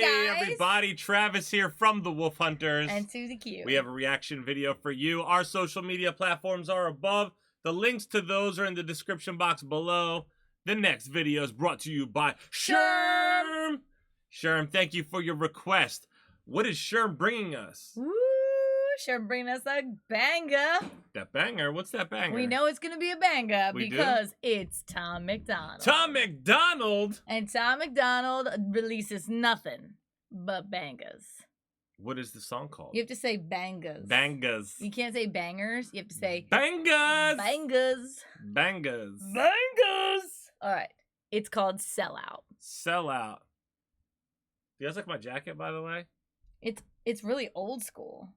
guys. Everybody, Travis here from the Wolf HunterZ. And Susie Q. We have a reaction video for you. Our social media platforms are above. The links to those are in the description box below. The next video is brought to you by Sherm. Sherm, thank you for your request. What is Sherm bringing us? Woo! Sherm bringing us a banger. That banger? What's that banger? We know it's going to be a banger We because it's Tom MacDonald. Tom MacDonald? And Tom MacDonald releases nothing but bangers. What is the song called? You have to say bangers. Bangers. You can't say bangers. You have to say bangers. Bangers. Bangers. Bangers. All right. It's called Sellout. Sellout. Do you guys like my jacket, by the way? It's really old school.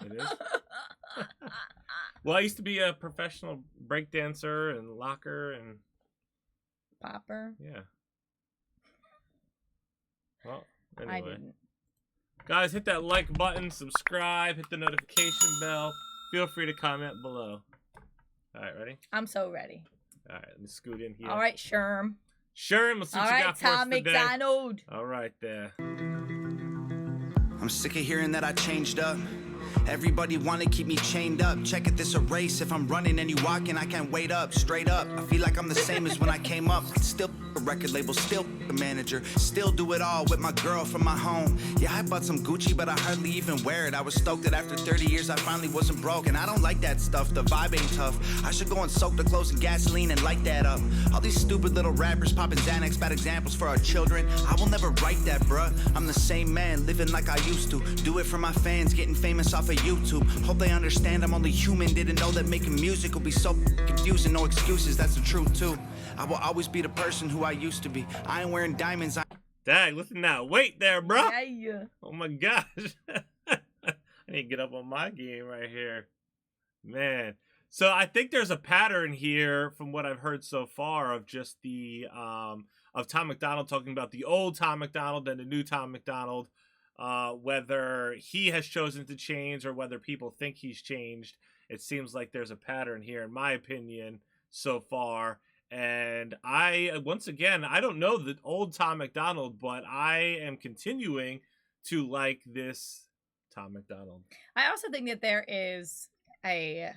It is? Well, I used to be a professional breakdancer and locker and... Popper? Yeah. Well, anyway. I didn't. Guys, hit that like button, subscribe, hit the notification bell. Feel free to comment below. All right, ready? I'm so ready. All right, let me scoot in here. All right, Sherm. Sherm, let's see what you got for us Tom today. MacDonald. All right, there. I'm sick of hearing that I changed up. Everybody wanna keep me chained up. Check it, this a race. If I'm running and you walking, I can't wait up. Straight up, I feel like I'm the same as when I came up. Still a record label, still a manager. Still do it all with my girl from my home. Yeah, I bought some Gucci, but I hardly even wear it. I was stoked that after 30 years I finally wasn't broke. And I don't like that stuff, the vibe ain't tough. I should go and soak the clothes in gasoline and light that up. All these stupid little rappers popping Xanax, bad examples for our children. I will never write that, bruh. I'm the same man, living like I used to. Do it for my fans, getting famous off of YouTube. Hope they understand I'm only human. Didn't know that making music will be so confusing. No excuses, that's the truth too. I will always be the person who I used to be. I ain't wearing diamonds. Dang, listen now. Wait there, bro. Yeah. Oh my gosh. I need to get up on my game right here. Man. So I think there's a pattern here from what I've heard so far of just the of Tom MacDonald talking about the old Tom MacDonald and the new Tom MacDonald. Whether he has chosen to change or whether people think he's changed. It seems like there's a pattern here, in my opinion, so far. And once again, I don't know the old Tom MacDonald, but I am continuing to like this Tom MacDonald. I also think that there is a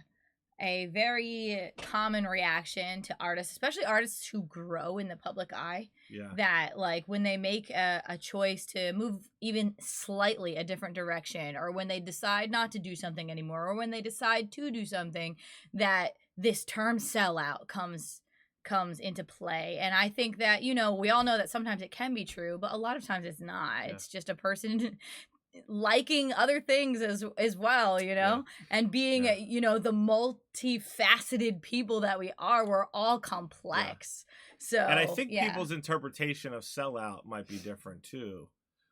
very common reaction to artists, especially artists who grow in the public eye. Yeah. That, like, when they make a choice to move even slightly a different direction, or when they decide not to do something anymore, or when they decide to do something, that this term sellout comes into play. And I think that, you know, we all know that sometimes it can be true, but a lot of times it's not. Yeah. It's just a person liking other things as well, you know, and being, you know, the multifaceted people that we are. We're all complex. So, and I think people's interpretation of sellout might be different too.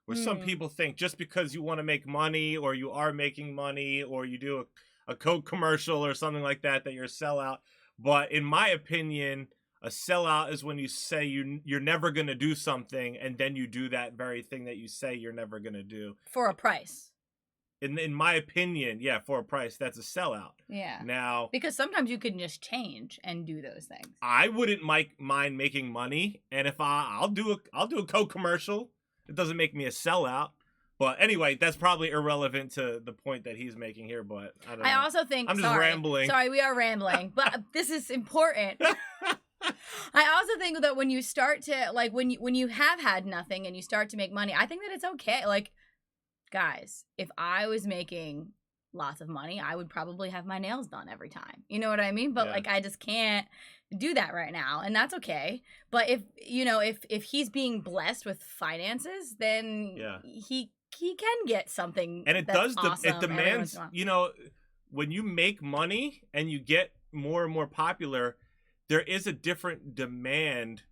Where some people think just because you want to make money, or you are making money, or you do a Coke commercial or something like that, that you're a sellout. But in my opinion, a sellout is when you say you're never going to do something, and then you do that very thing that you say you're never going to do. For a price. In my opinion, yeah, for a price, that's a sellout. Yeah. Now, because sometimes you can just change and do those things. I wouldn't mind making money, and if I'll do a Coke commercial, it doesn't make me a sellout. But anyway, that's probably irrelevant to the point that he's making here. But I don't know. I also think I'm just rambling. Sorry, we are rambling, but this is important. I also think that when you start to, like, when you have had nothing and you start to make money, I think that it's okay. Like, guys, if I was making lots of money, I would probably have my nails done every time. You know what I mean? But like, I just can't do that right now, and that's okay. But if, you know, if he's being blessed with finances, then he can get something. And it does awesome. It demands, you know, when you make money and you get more and more popular, there is a different demand,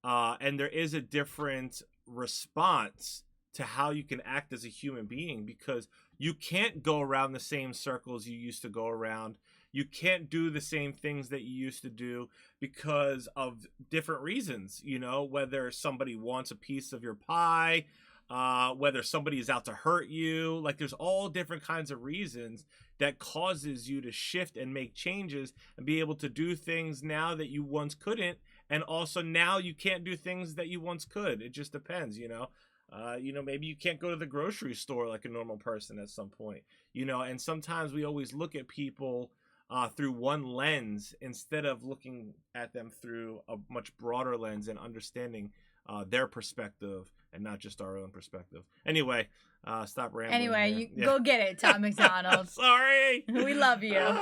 and there is a different response to how you can act as a human being, because you can't go around the same circles you used to go around. You can't do the same things that you used to do because of different reasons, you know, whether somebody wants a piece of your pie, whether somebody is out to hurt you. Like, there's all different kinds of reasons that causes you to shift and make changes and be able to do things now that you once couldn't, and also now you can't do things that you once could. It just depends, you know. Maybe you can't go to the grocery store like a normal person at some point, and sometimes we always look at people through one lens instead of looking at them through a much broader lens and understanding their perspective and not just our own perspective. Anyway, stop rambling. Anyway, go get it, Tom MacDonald. Sorry. We love you.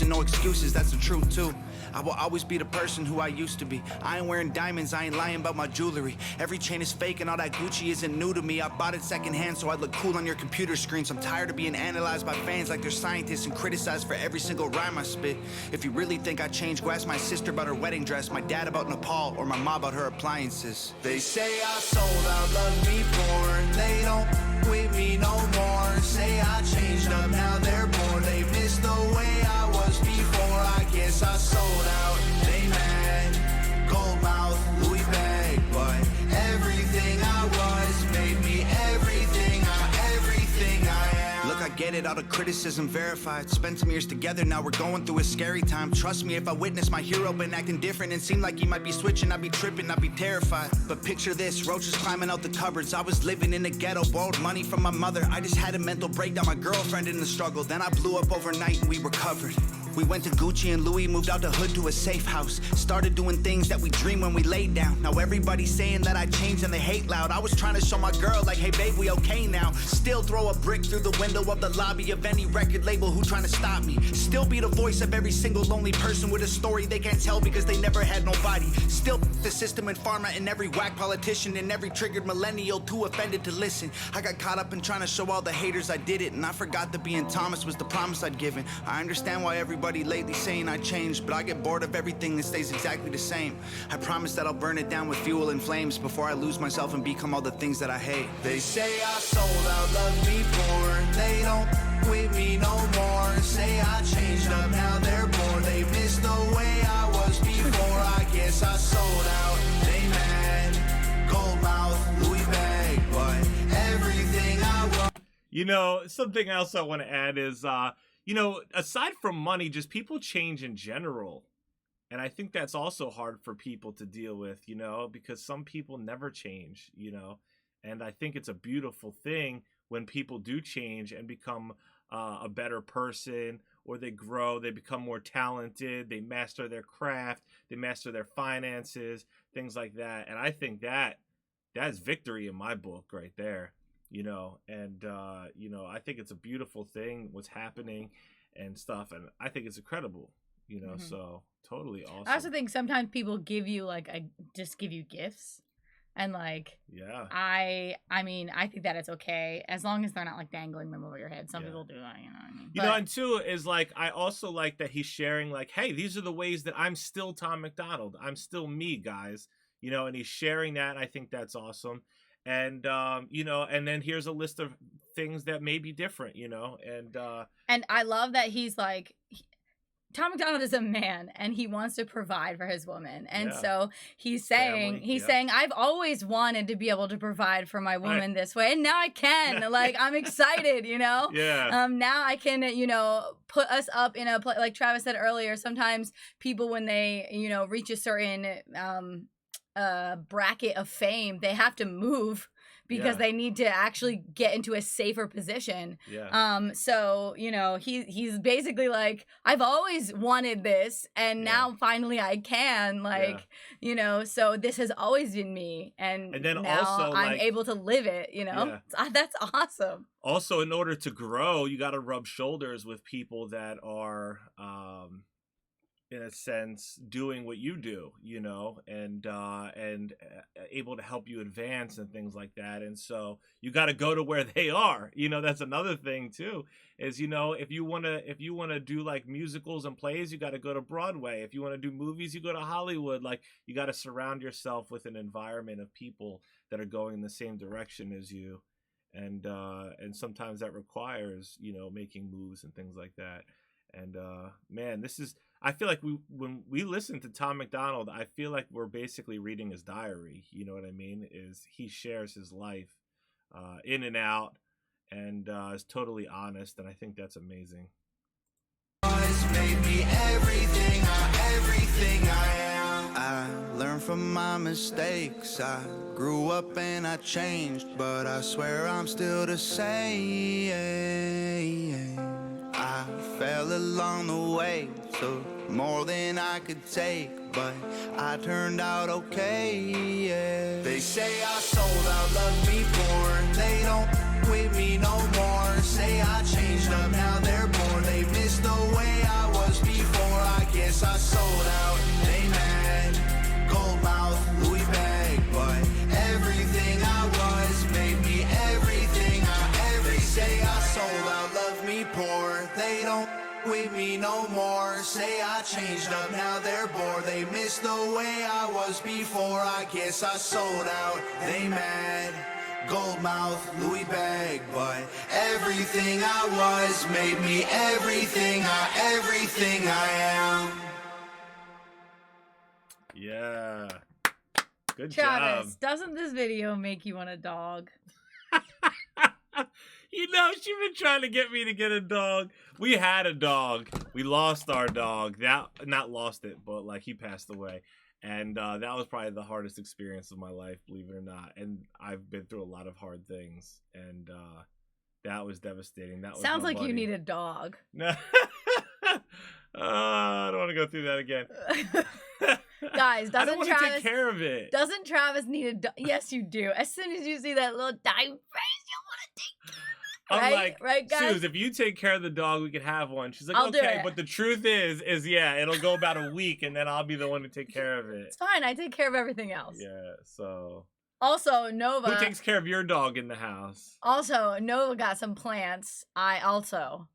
No excuses, that's the truth too. I will always be the person who I used to be. I ain't wearing diamonds, I ain't lying about my jewelry. Every chain is fake and all that Gucci isn't new to me. I bought it secondhand so I look cool on your computer screens. I'm tired of being analyzed by fans like they're scientists and criticized for every single rhyme I spit. If you really think I changed, go ask my sister about her wedding dress, my dad about Nepal, or my mom about her appliances. They say I sold out, love me born. They don't with me no more. Say I changed up, now they're bored. They miss the way I was before. I guess I sold out. They mad, gold mouth, Louis bag, but everything I was made me everything I am. Look, I get it, all the criticism verified. Spent some years together, now we're going through a scary time. Trust me, if I witnessed my hero been acting different and seemed like he might be switching, I'd be tripping, I'd be terrified. But picture this, roaches climbing out the cupboards. I was living in the ghetto, borrowed money from my mother. I just had a mental breakdown, my girlfriend in the struggle. Then I blew up overnight and we recovered. We went to Gucci and Louis, moved out the hood to a safe house. Started doing things that we dreamed when we laid down. Now everybody's saying that I changed and they hate loud. I was trying to show my girl like, hey babe, we okay now. Still throw a brick through the window of the lobby of any record label who trying to stop me. Still be the voice of every single lonely person with a story they can't tell because they never had nobody. Still the system and pharma and every whack politician and every triggered millennial too offended to listen. I got caught up in trying to show all the haters I did it, and I forgot that being Thomas was the promise I'd given. I understand why everybody lately saying I changed, but I get bored of everything that stays exactly the same. I promise that I'll burn it down with fuel and flames before I lose myself and become all the things that I hate. They say I sold out, love me born. They don't with me no more. Say I changed up, now they're bored. They miss the way I was before. I guess I sold out. They mad, gold mouth, Louis bag, but everything I want. Something else I want to add is aside from money, just people change in general. And I think that's also hard for people to deal with, because some people never change, and I think it's a beautiful thing when people do change and become a better person, or they grow, they become more talented, they master their craft, they master their finances, things like that. And I think that's victory in my book right there. I think it's a beautiful thing what's happening and stuff, and I think it's incredible, so totally awesome. I also think sometimes people give you just give you gifts, and yeah, I think that it's okay as long as they're not dangling them over your head. Some people do that, and two is I also like that he's sharing hey, these are the ways that I'm still Tom MacDonald, I'm still me, guys, and he's sharing that, and I think that's awesome. And and then here's a list of things that may be different, and I love that he's Tom MacDonald is a man and he wants to provide for his woman, and so he's saying I've always wanted to be able to provide for my woman this way, and now I can. I'm excited, now I can put us up in a like Travis said earlier. Sometimes people, when they reach a certain bracket of fame, they have to move because they need to actually get into a safer position. So he's basically I've always wanted this, and now finally I can, so this has always been me, and then now also I'm able to live it. That's awesome. Also, in order to grow, you got to rub shoulders with people that are in a sense doing what you do, and able to help you advance and things like that. And so you got to go to where they are. That's another thing too, is if you want to do musicals and plays, you got to go to Broadway. If you want to do movies, you go to Hollywood. You got to surround yourself with an environment of people that are going in the same direction as you, and sometimes that requires making moves and things like that. And man, I feel like when we listen to Tom MacDonald, I feel like we're basically reading his diary. You know what I mean? Is he shares his life in and out, and is totally honest, and I think that's amazing. Made me everything I am. I learned from my mistakes. I grew up and I changed, but I swear I'm still the same. I fell along the way, took more than I could take, but I turned out okay. They say I sold out, love me poor. They don't with me no more. Say I changed up, now they're bored. They miss the way I was before. I guess I sold out. They mad, gold mouth, Louis bag, but everything I was made me everything I ever say. I sold out, love me poor. They don't with me no more. Say I changed up, now they're bored. They miss the way I was before. I guess I sold out. They mad, gold mouth, Louis bag, but everything I was made me everything I am. Yeah. Good Travis, job. doesn't this video make you want a dog? You know, she been trying to get me to get a dog. We had a dog. We lost our dog. Not lost it, but like he passed away. And that was probably the hardest experience of my life, believe it or not. And I've been through a lot of hard things. And that was devastating. That was Sounds like buddy. you need a dog. No. I don't want to go through that again. Guys, I don't doesn't want to Travis take care of it. doesn't Travis need a dog? Yes, you do. As soon as you see that little dying face, you want to take care. I'm Right? like, Right, guys? Suze, if you take care of the dog, we could have one. She's like, I'll do okay, it. but the truth is yeah, it'll go about a week, and then I'll be the one to take care of it. It's fine. I take care of everything else. Yeah, so Also, Nova. who takes care of your dog in the house? Also, Nova got some plants. I also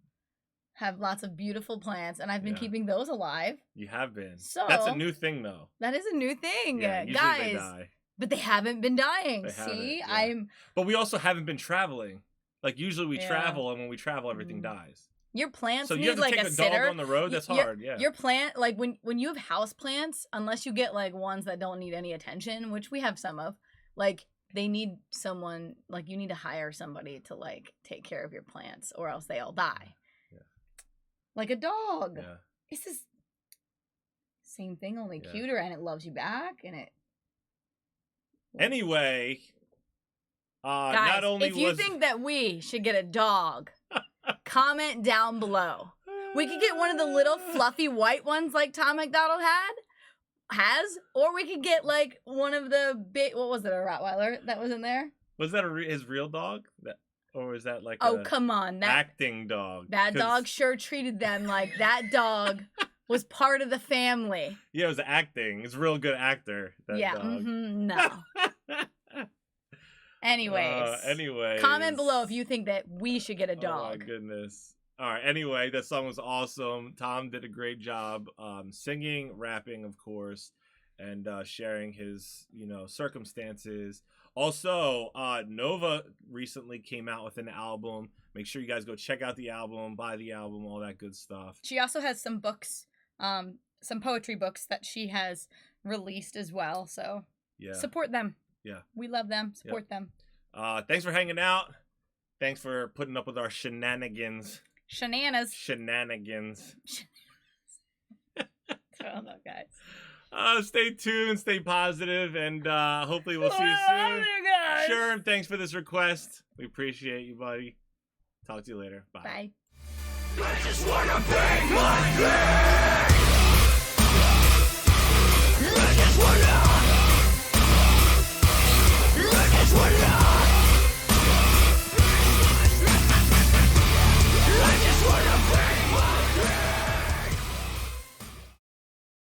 have lots of beautiful plants, and I've been Yeah. keeping those alive. You have been. So- That's a new thing, though. That is a new thing, Yeah, usually guys. they die. But they haven't been dying. They See, haven't, yeah. But we also haven't been traveling. Like usually we Yeah. travel, and when we travel, everything Mhm. dies. Your plants So you need have to like take a a sitter. dog on the road. That's Your- hard. Yeah. Your plant, like when you have house plants, unless you get like ones that don't need any attention, which we have some of, like they need someone, like you need to hire somebody to like take care of your plants, or else they all die. Yeah. Like a dog. Yeah. It's just same thing, only Yeah. cuter, and it loves you back, and it. Anyway, Guys, not only if you was think that we should get a dog, comment down below. We could get one of the little fluffy white ones like Tom MacDonald has, or we could get like one of the big. What was it, a Rottweiler that was in there? Was that his real dog? Or was that like Oh, a come on, acting dog? that 'Cause- dog sure treated them like that dog was part of the family. Yeah, it was acting. He's a real good actor. That Yeah, dog. no. Anyways, Anyway, comment below if you think that we should get a Oh my dog. goodness. All right. Anyway, that song was awesome. Tom did a great job singing, rapping, of course, and sharing his, circumstances. Also, Nova recently came out with an album. Make sure you guys go check out the album, buy the album, all that good stuff. She also has some books, some poetry books that she has released as well. So Yeah. support them. Yeah. We love them. Support them. Thanks for hanging out. Thanks for putting up with our shenanigans. Shenanigans. Shenanigans. I don't know, guys. Stay tuned, stay positive, and hopefully we'll see you soon. You guys. Sure, and thanks for this request. We appreciate you, buddy. Talk to you later. Bye. Bye. I just wanna be like this. I just wanna